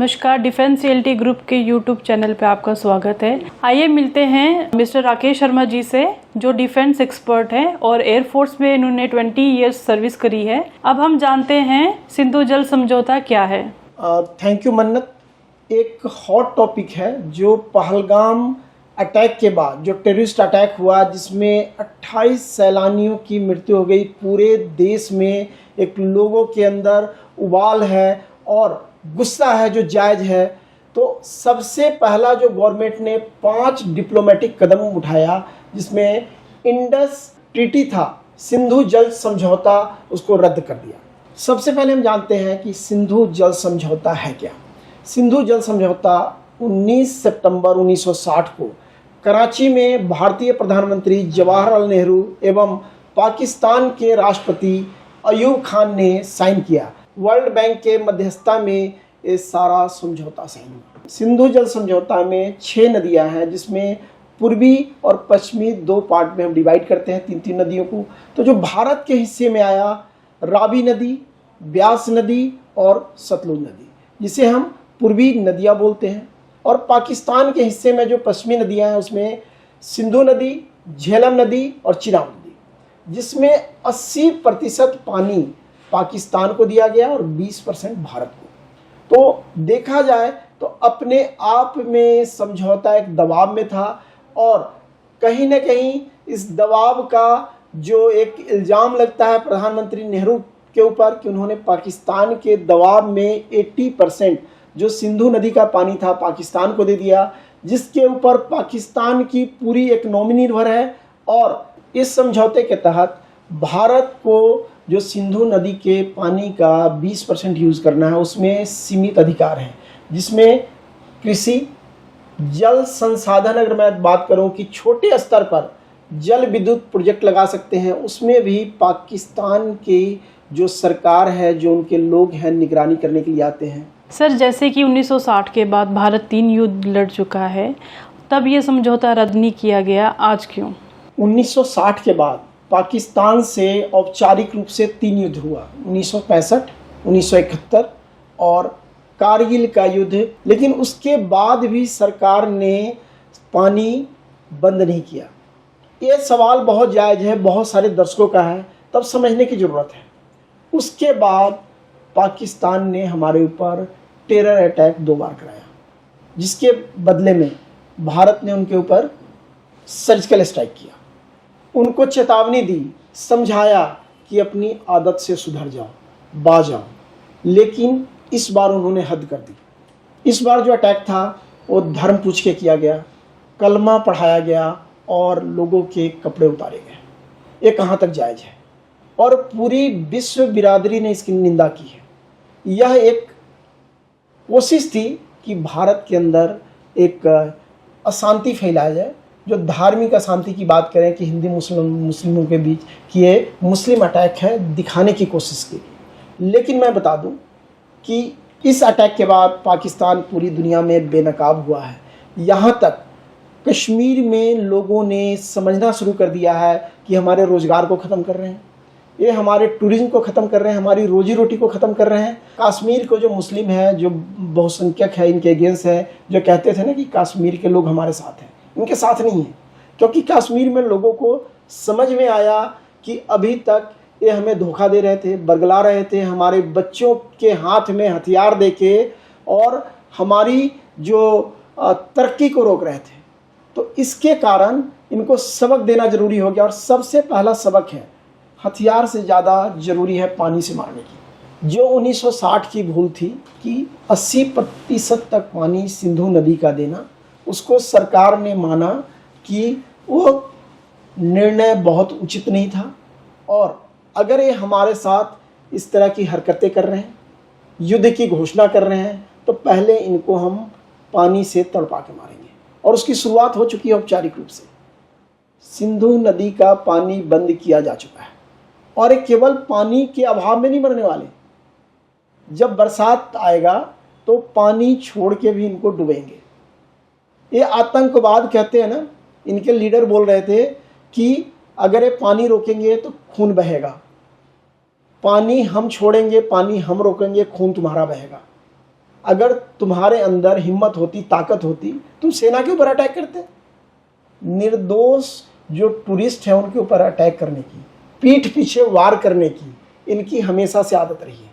नमस्कार, defence reality group के YouTube channel पे आपका स्वागत है। आइए मिलते हैं मिस्टर राकेश शर्मा जी से, जो डिफेंस एक्सपर्ट हैं और एयरफोर्स में इन्होंने 20 इयर्स सर्विस करी है। अब हम जानते हैं सिंधु जल समझौता क्या है। थैंक यू मन्नत। एक हॉट टॉपिक है जो पहलगाम अटैक के बाद जो टेररिस्ट अटैक हुआ, जिसमें 28 सैलानियों की मृत्यु हो गई। पूरे देश में एक लोगों के अंदर उबाल है और गुस्सा है जो जायज़ है। तो सबसे पहला जो गवर्नमेंट ने 5 डिप्लोमेटिक कदम उठाया, जिसमें इंडस ट्रीटी था, सिंधु जल समझौता, उसको रद्द कर दिया। सबसे पहले हम जानते हैं कि सिंधु जल समझौता है क्या। सिंधु जल समझौता 19 सितंबर 1960 को कराची में भारतीय प्रधानमंत्री जवाहरलाल नेहरू एवं पाकिस्तान के राष्ट्रपति अयूब खान ने साइन किया। वर्ल्ड बैंक के मध्यस्थता में ये सारा समझौता साइन हुआ। सिंधु जल समझौता में 6 नदियां हैं, जिसमें पूर्वी और पश्चिमी 2 पार्ट में हम डिवाइड करते हैं 3-3 नदियों को। तो जो भारत के हिस्से में आया, रावी नदी, ब्यास नदी और सतलुज नदी, जिसे हम पूर्वी नदियां बोलते हैं। और पाकिस्तान के हिस्से में जो पश्चिमी नदियां हैं, उसमें सिंधु नदी, झेलम नदी और चिनाब नदी, जिसमें 80% पानी पाकिस्तान को दिया गया और 20% भारत को। तो देखा जाए तो अपने आप में समझौता एक दबाव में था, और कहीं न कहीं इस दबाव का जो एक इल्ज़ाम लगता है प्रधानमंत्री नेहरू के ऊपर कि उन्होंने पाकिस्तान के दबाव में 80% जो सिंधु नदी का पानी था पाकिस्तान को दे दिया, जिसके ऊपर पाकिस्तान की पूरी इकोनॉमी निर्भर है। और इस समझौते के तहत भारत को जो सिंधु नदी के पानी का 20% यूज़ करना है, उसमें सीमित अधिकार है, जिसमें कृषि, जल संसाधन, अगर मैं बात करूं कि छोटे स्तर पर जल विद्युत प्रोजेक्ट लगा सकते हैं, उसमें भी पाकिस्तान की जो सरकार है, जो उनके लोग हैं, निगरानी करने के लिए आते हैं। सर, जैसे कि 1960 के बाद भारत 3 युद्ध लड़ चुका है, तब ये समझौता रद्द नहीं किया गया, आज क्यों? 1960 के बाद पाकिस्तान से औपचारिक रूप से 3 युद्ध हुआ, 1965, 1971 और कारगिल का युद्ध। लेकिन उसके बाद भी सरकार ने पानी बंद नहीं किया। ये सवाल बहुत जायज़ है, बहुत सारे दर्शकों का है, तब समझने की ज़रूरत है। उसके बाद पाकिस्तान ने हमारे ऊपर टेरर अटैक 2 बार कराया, जिसके बदले में भारत ने उनके ऊपर सर्जिकल स्ट्राइक किया, उनको चेतावनी दी, समझाया कि अपनी आदत से सुधर जाओ, बाज आओ। लेकिन इस बार उन्होंने हद कर दी। इस बार जो अटैक था वो धर्म पूछ के किया गया, कलमा पढ़ाया गया और लोगों के कपड़े उतारे गए। ये कहाँ तक जायज़ है? और पूरी विश्व बिरादरी ने इसकी निंदा की है। यह एक कोशिश थी कि भारत के अंदर एक अशांति फैलाया जाए। जो धार्मिक अशांति की बात करें कि हिंदू मुस्लिमों के बीच कि ये मुस्लिम अटैक है, दिखाने की कोशिश की। लेकिन मैं बता दूं कि इस अटैक के बाद पाकिस्तान पूरी दुनिया में बेनकाब हुआ है। यहाँ तक कश्मीर में लोगों ने समझना शुरू कर दिया है कि हमारे रोज़गार को ख़त्म कर रहे हैं, ये हमारे टूरिज्म को ख़त्म कर रहे हैं, हमारी रोजी रोटी को ख़त्म कर रहे हैं। कश्मीर को जो मुस्लिम है, जो बहुसंख्यक है, इनके अगेंस्ट है, जो कहते थे ना कि कश्मीर के लोग हमारे साथ हैं, इनके साथ नहीं है। क्योंकि कश्मीर में लोगों को समझ में आया कि अभी तक ये हमें धोखा दे रहे थे, बरगला रहे थे, हमारे बच्चों के हाथ में हथियार देके और हमारी जो तरक्की को रोक रहे थे। तो इसके कारण इनको सबक देना जरूरी हो गया। और सबसे पहला सबक है, हथियार से ज़्यादा ज़रूरी है पानी से मारने की। जो 1960 की भूल थी कि 80% तक पानी सिंधु नदी का देना, उसको सरकार ने माना कि वो निर्णय बहुत उचित नहीं था। और अगर ये हमारे साथ इस तरह की हरकतें कर रहे हैं, युद्ध की घोषणा कर रहे हैं, तो पहले इनको हम पानी से तड़पा के मारेंगे। और उसकी शुरुआत हो चुकी है औपचारिक रूप से। सिंधु नदी का पानी बंद किया जा चुका है। और ये केवल पानी के अभाव में नहीं मरने वाले, जब बरसात आएगा तो पानी छोड़ के भी इनको डुबेंगे। ये आतंकवाद कहते हैं ना, इनके लीडर बोल रहे थे कि अगर ये पानी रोकेंगे तो खून बहेगा, पानी हम छोड़ेंगे, पानी हम रोकेंगे, खून तुम्हारा बहेगा। अगर तुम्हारे अंदर हिम्मत होती, ताकत होती, तुम सेना के ऊपर अटैक करते। निर्दोष जो टूरिस्ट हैं उनके ऊपर अटैक करने की, पीठ पीछे वार करने की इनकी हमेशा से आदत रही है।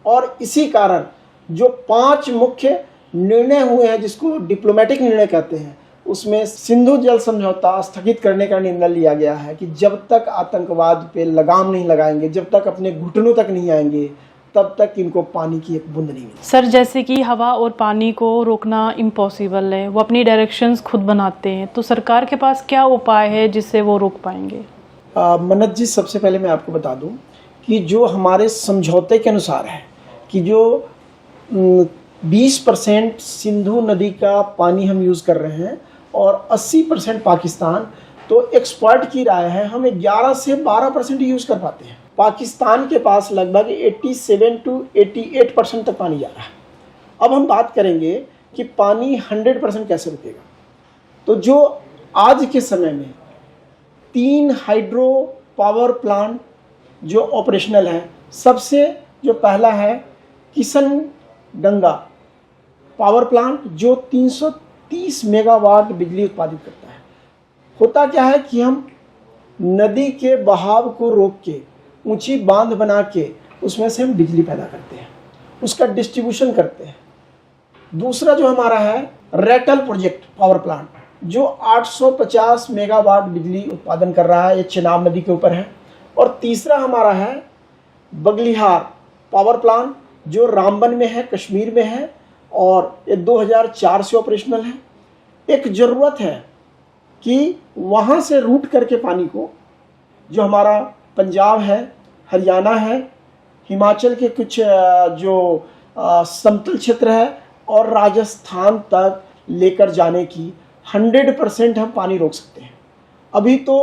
और इसी कारण जो 5 मुख्य निर्णय हुए हैं जिसको डिप्लोमेटिक निर्णय कहते हैं, उसमें सिंधु जल समझौता स्थगित करने का निर्णय लिया गया है कि जब तक आतंकवाद पे लगाम नहीं लगाएंगे, जब तक अपने घुटनों तक नहीं आएंगे, तब तक इनको पानी की एक बूंद नहीं मिलेगी। सर, जैसे कि हवा और पानी को रोकना इम्पॉसिबल है, वो अपनी डायरेक्शंस खुद बनाते हैं, तो सरकार के पास क्या उपाय है जिससे वो रोक पाएंगे? मन्नत जी, सबसे पहले मैं आपको बता दूं कि जो हमारे समझौते के अनुसार है कि जो 20% सिंधु नदी का पानी हम यूज़ कर रहे हैं और 80% पाकिस्तान, तो एक्सपर्ट की राय है हम 11 से 12% यूज़ कर पाते हैं। पाकिस्तान के पास लगभग 87 to 88% तक पानी जा रहा है। अब हम बात करेंगे कि पानी 100% कैसे रुकेगा। तो जो आज के समय में 3 हाइड्रो पावर प्लांट जो ऑपरेशनल है, सबसे जो पहला है किशन गंगा पावर प्लांट जो 330 मेगावाट बिजली उत्पादित करता है। होता क्या है कि हम नदी के बहाव को रोक के ऊंची बांध बना के उसमें से हम बिजली पैदा करते हैं, उसका डिस्ट्रीब्यूशन करते हैं। दूसरा जो हमारा है रेटल प्रोजेक्ट पावर प्लांट जो 850 मेगावाट बिजली उत्पादन कर रहा है, ये चेनाब नदी के ऊपर है। और तीसरा हमारा है बगलिहार पावर प्लांट जो रामबन में है, कश्मीर में है, और ये 2004 से ऑपरेशनल है। एक ज़रूरत है कि वहाँ से रूट करके पानी को, जो हमारा पंजाब है, हरियाणा है, हिमाचल के कुछ जो समतल क्षेत्र है और राजस्थान तक लेकर जाने की 100% हम पानी रोक सकते हैं। अभी तो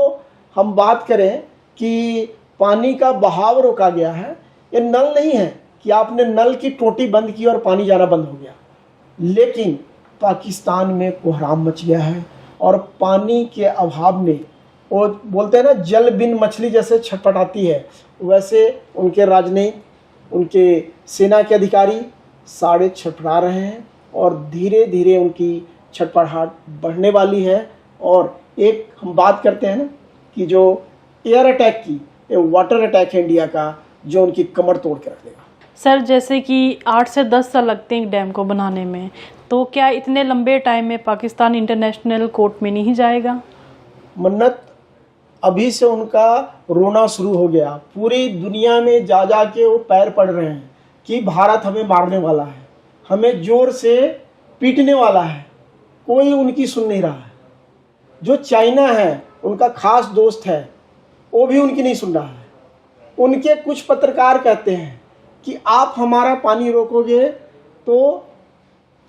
हम बात करें कि पानी का बहाव रोका गया है, ये नल नहीं है कि आपने नल की टोटी बंद की और पानी जाना बंद हो गया, लेकिन पाकिस्तान में कोहराम मच गया है और पानी के अभाव में वो बोलते हैं ना जल बिन मछली जैसे छटपटाती है, वैसे उनके राजनयिक, उनके सेना के अधिकारी सारे छटपटा रहे हैं और धीरे धीरे उनकी छटपटाहट बढ़ने वाली है। और एक हम बात करते हैं ना कि जो एयर अटैक की, ये वाटर अटैक है इंडिया का, जो उनकी कमर तोड़ के रख देगा। सर, जैसे कि 8 से 10 साल लगते हैं एक डैम को बनाने में, तो क्या इतने लंबे टाइम में पाकिस्तान इंटरनेशनल कोर्ट में नहीं जाएगा? मन्नत, अभी से उनका रोना शुरू हो गया। पूरी दुनिया में जा जा के वो पैर पड़ रहे हैं कि भारत हमें मारने वाला है, हमें जोर से पीटने वाला है, कोई उनकी सुन नहीं रहा है। जो चाइना है, उनका खास दोस्त है, वो भी उनकी नहीं सुन रहा है। उनके कुछ पत्रकार कहते हैं कि आप हमारा पानी रोकोगे तो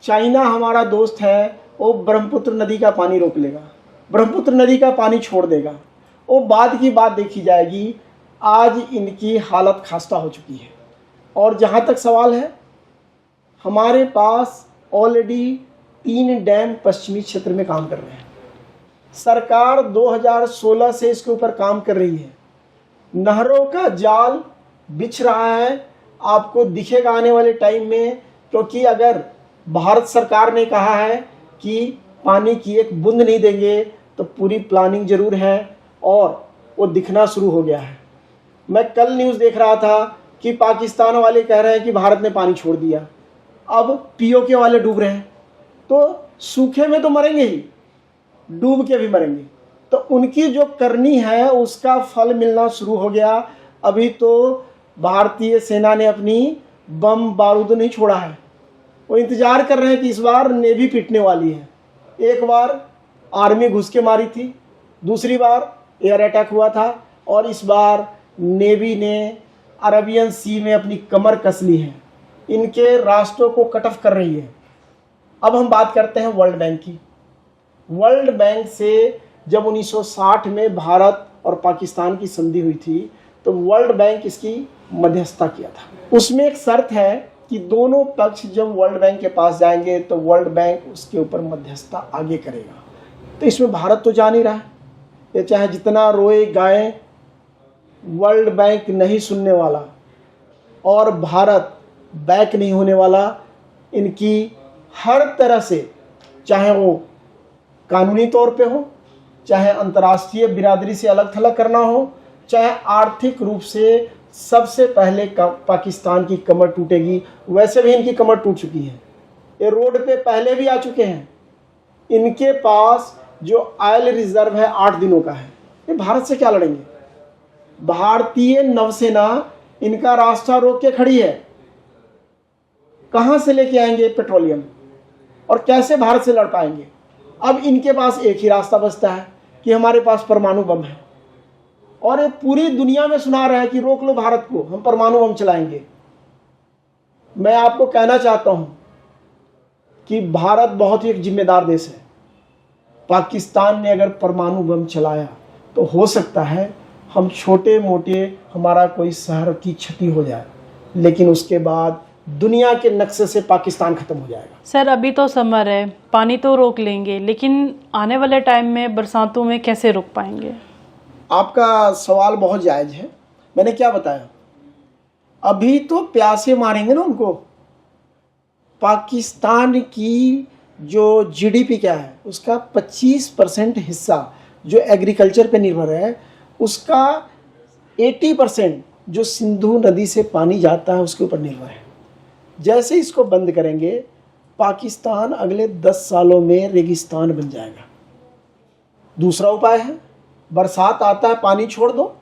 चाइना हमारा दोस्त है, वो ब्रह्मपुत्र नदी का पानी रोक लेगा, ब्रह्मपुत्र नदी का पानी छोड़ देगा। वो बाद की बात देखी जाएगी। आज इनकी हालत खस्ता हो चुकी है। और जहाँ तक सवाल है, हमारे पास ऑलरेडी 3 डैम पश्चिमी क्षेत्र में काम कर रहे हैं। सरकार 2016 से इसके ऊपर काम कर रही है। नहरों का जाल बिछ रहा है, आपको दिखेगा आने वाले टाइम में, क्योंकि अगर भारत सरकार ने कहा है कि पानी की एक बूंद नहीं देंगे, तो पूरी प्लानिंग जरूर है और वो दिखना शुरू हो गया है। मैं कल न्यूज़ देख रहा था कि पाकिस्तान वाले कह रहे हैं कि भारत ने पानी छोड़ दिया, अब पीओके वाले डूब रहे हैं। तो सूखे में तो मरेंगे ही, डूब के भी मरेंगे। तो उनकी जो करनी है उसका फल मिलना शुरू हो गया। अभी तो भारतीय सेना ने अपनी बम बारूद नहीं छोड़ा है, वो इंतजार कर रहे हैं कि इस बार नेवी पिटने वाली है। एक बार आर्मी घुस के मारी थी, दूसरी बार एयर अटैक हुआ था, और इस बार नेवी ने अरबियन सी में अपनी कमर कस ली है, इनके राष्ट्रों को कट ऑफ कर रही है। अब हम बात करते हैं वर्ल्ड बैंक की। वर्ल्ड बैंक से जब 1960 में भारत और पाकिस्तान की संधि हुई थी, तो वर्ल्ड बैंक इसकी मध्यस्थता किया था। उसमें एक शर्त है कि दोनों पक्ष जब वर्ल्ड बैंक के पास जाएंगे तो वर्ल्ड बैंक उसके ऊपर मध्यस्थता आगे करेगा। तो इसमें भारत तो जा नहीं रहा है, ये चाहे जितना रोए गाए, वर्ल्ड बैंक नहीं सुनने वाला और भारत बैक नहीं होने वाला। इनकी हर तरह से, चाहे वो कानूनी तौर पे हो, चाहे अंतर्राष्ट्रीय बिरादरी से अलग थलग करना हो, चाहे आर्थिक रूप से सबसे पहले पाकिस्तान की कमर टूटेगी। वैसे भी इनकी कमर टूट चुकी है, ये रोड पे पहले भी आ चुके हैं। इनके पास जो ऑयल रिजर्व है 8 दिनों का है। ये भारत से क्या लड़ेंगे? भारतीय नौसेना इनका रास्ता रोक के खड़ी है। कहां से लेके आएंगे पेट्रोलियम और कैसे भारत से लड़ पाएंगे? अब इनके पास एक ही रास्ता बचता है कि हमारे पास परमाणु बम है, और ये पूरी दुनिया में सुना रहा है कि रोक लो भारत को, हम परमाणु बम चलाएंगे। मैं आपको कहना चाहता हूं कि भारत बहुत ही एक जिम्मेदार देश है। पाकिस्तान ने अगर परमाणु बम चलाया तो हो सकता है हम छोटे मोटे हमारा कोई शहर की क्षति हो जाए, लेकिन उसके बाद दुनिया के नक्शे से पाकिस्तान खत्म हो जाएगा। सर अभी तो समर है, पानी तो रोक लेंगे, लेकिन आने वाले टाइम में बरसातों में कैसे रोक पाएंगे? आपका सवाल बहुत जायज़ है। मैंने क्या बताया, अभी तो प्यासे मारेंगे ना उनको। पाकिस्तान की जो जीडीपी क्या है, उसका 25% हिस्सा जो एग्रीकल्चर पे निर्भर है, उसका 80% जो सिंधु नदी से पानी जाता है उसके ऊपर निर्भर है। जैसे इसको बंद करेंगे, पाकिस्तान अगले 10 सालों में रेगिस्तान बन जाएगा। दूसरा उपाय है, बरसात आता है पानी छोड़ दो,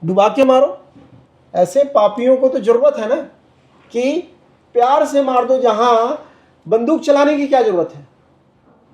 डुबा के मारो। ऐसे पापियों को तो जरूरत है ना कि प्यार से मार दो, जहां बंदूक चलाने की क्या जरूरत है।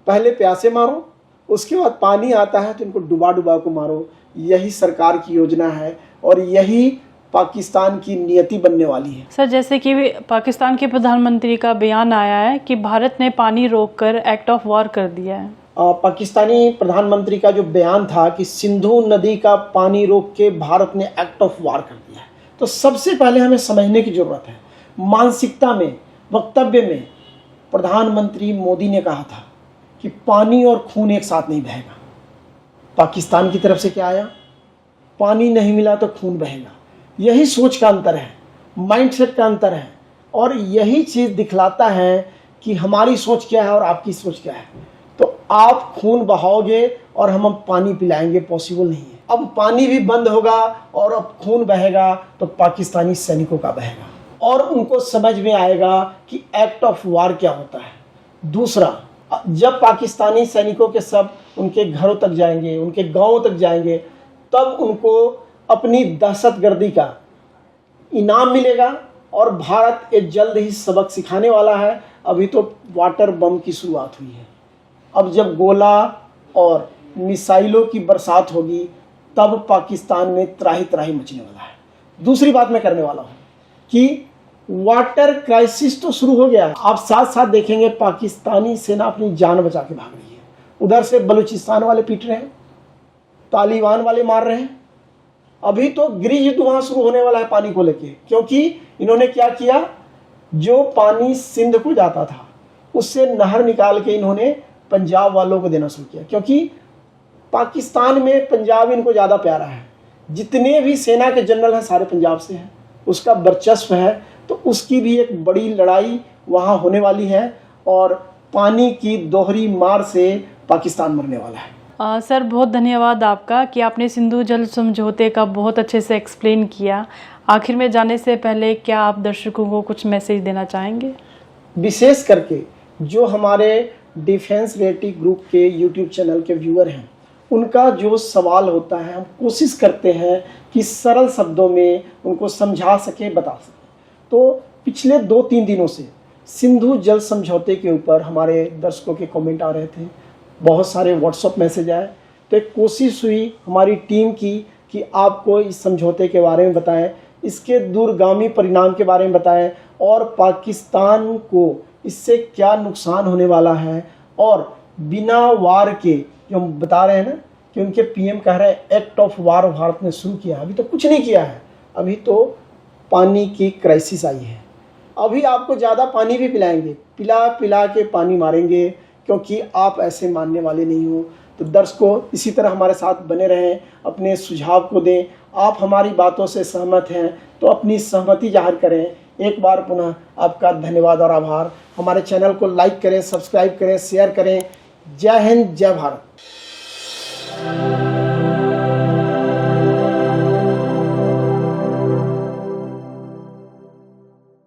पहले प्यासे मारो, उसके बाद पानी आता है तो इनको डुबा डुबा को मारो। यही सरकार की योजना है और यही पाकिस्तान की नियति बनने वाली है। सर जैसे कि पाकिस्तान के प्रधानमंत्री का बयान आया है कि भारत ने पानी रोककर एक्ट ऑफ वॉर कर दिया है। पाकिस्तानी प्रधानमंत्री का जो बयान था कि सिंधु नदी का पानी रोक के भारत ने एक्ट ऑफ वॉर कर दिया है, तो सबसे पहले हमें समझने की जरूरत है। मानसिकता में, वक्तव्य में प्रधानमंत्री मोदी ने कहा था कि पानी और खून एक साथ नहीं बहेगा। पाकिस्तान की तरफ से क्या आया? पानी नहीं मिला तो खून बहेगा। यही सोच का अंतर है, माइंडसेट का अंतर है, और यही चीज़ दिखलाता है कि हमारी सोच क्या है और आपकी सोच क्या है। तो आप खून बहाओगे और हम पानी पिलाएंगे, पॉसिबल नहीं है। अब पानी भी बंद होगा और अब खून बहेगा तो पाकिस्तानी सैनिकों का बहेगा, और उनको समझ में आएगा कि एक्ट ऑफ वॉर क्या होता है। दूसरा, जब पाकिस्तानी सैनिकों के सब उनके घरों तक जाएंगे, उनके गांवों तक जाएंगे, तब उनको अपनी दहशतगर्दी का इनाम मिलेगा, और भारत एक जल्द ही सबक सिखाने वाला है। अभी तो वाटर बम की शुरुआत हुई है, अब जब गोला और मिसाइलों की बरसात होगी तब पाकिस्तान में त्राही त्राही मचने वाला है। दूसरी बात मैं करने वाला हूँ कि वाटर क्राइसिस तो शुरू हो गया, आप साथ साथ देखेंगे पाकिस्तानी सेना अपनी जान बचा के भाग रही है। उधर से बलूचिस्तान वाले पीट रहे हैं, तालिबान वाले मार रहे हैं। अभी तो गृह युद्ध वहां शुरू होने वाला है पानी को लेके, क्योंकि इन्होंने क्या किया, जो पानी सिंध को जाता था उससे नहर निकाल के इन्होंने पंजाब वालों को देना शुरू किया, क्योंकि पाकिस्तान में पंजाब इनको ज़्यादा प्यारा है। जितने भी सेना के जनरल हैं सारे पंजाब से हैं, उसका वर्चस्व है, तो उसकी भी एक बड़ी लड़ाई वहाँ होने वाली है, और पानी की दोहरी मार से पाकिस्तान मरने वाला है। सर बहुत धन्यवाद आपका कि आपने सिंधु जल समझौते का बहुत अच्छे से एक्सप्लेन किया। आखिर में जाने से पहले क्या आप दर्शकों को कुछ मैसेज देना चाहेंगे? विशेष करके जो हमारे डिफेंस रेटी ग्रुप के यूट्यूब चैनल के व्यूअर हैं, उनका जो सवाल होता है हम कोशिश करते हैं कि सरल शब्दों में उनको समझा सके, बता सके। तो पिछले 2-3 दिनों से सिंधु जल समझौते के ऊपर हमारे दर्शकों के कमेंट आ रहे थे, बहुत सारे व्हाट्सएप मैसेज आए, तो एक कोशिश हुई हमारी टीम की कि आपको इस समझौते के बारे में बताएं, इसके दूरगामी परिणाम के बारे में बताएं, और पाकिस्तान को इससे क्या नुकसान होने वाला है। और बिना वार के जो हम बता रहे हैं ना कि उनके पीएम कह रहे हैं एक्ट ऑफ वार भारत ने शुरू किया, अभी तो कुछ नहीं किया है, अभी तो पानी की क्राइसिस आई है। अभी आपको ज़्यादा पानी भी पिलाएंगे, पिला पिला के पानी मारेंगे, क्योंकि आप ऐसे मानने वाले नहीं हो। तो दर्शकों इसी तरह हमारे साथ बने रहें, अपने सुझाव को दें। आप हमारी बातों से सहमत हैं तो अपनी सहमति जाहिर करें। एक बार पुनः आपका धन्यवाद और आभार। हमारे चैनल को लाइक करें, सब्सक्राइब करें, शेयर करें। जय हिंद, जय भारत।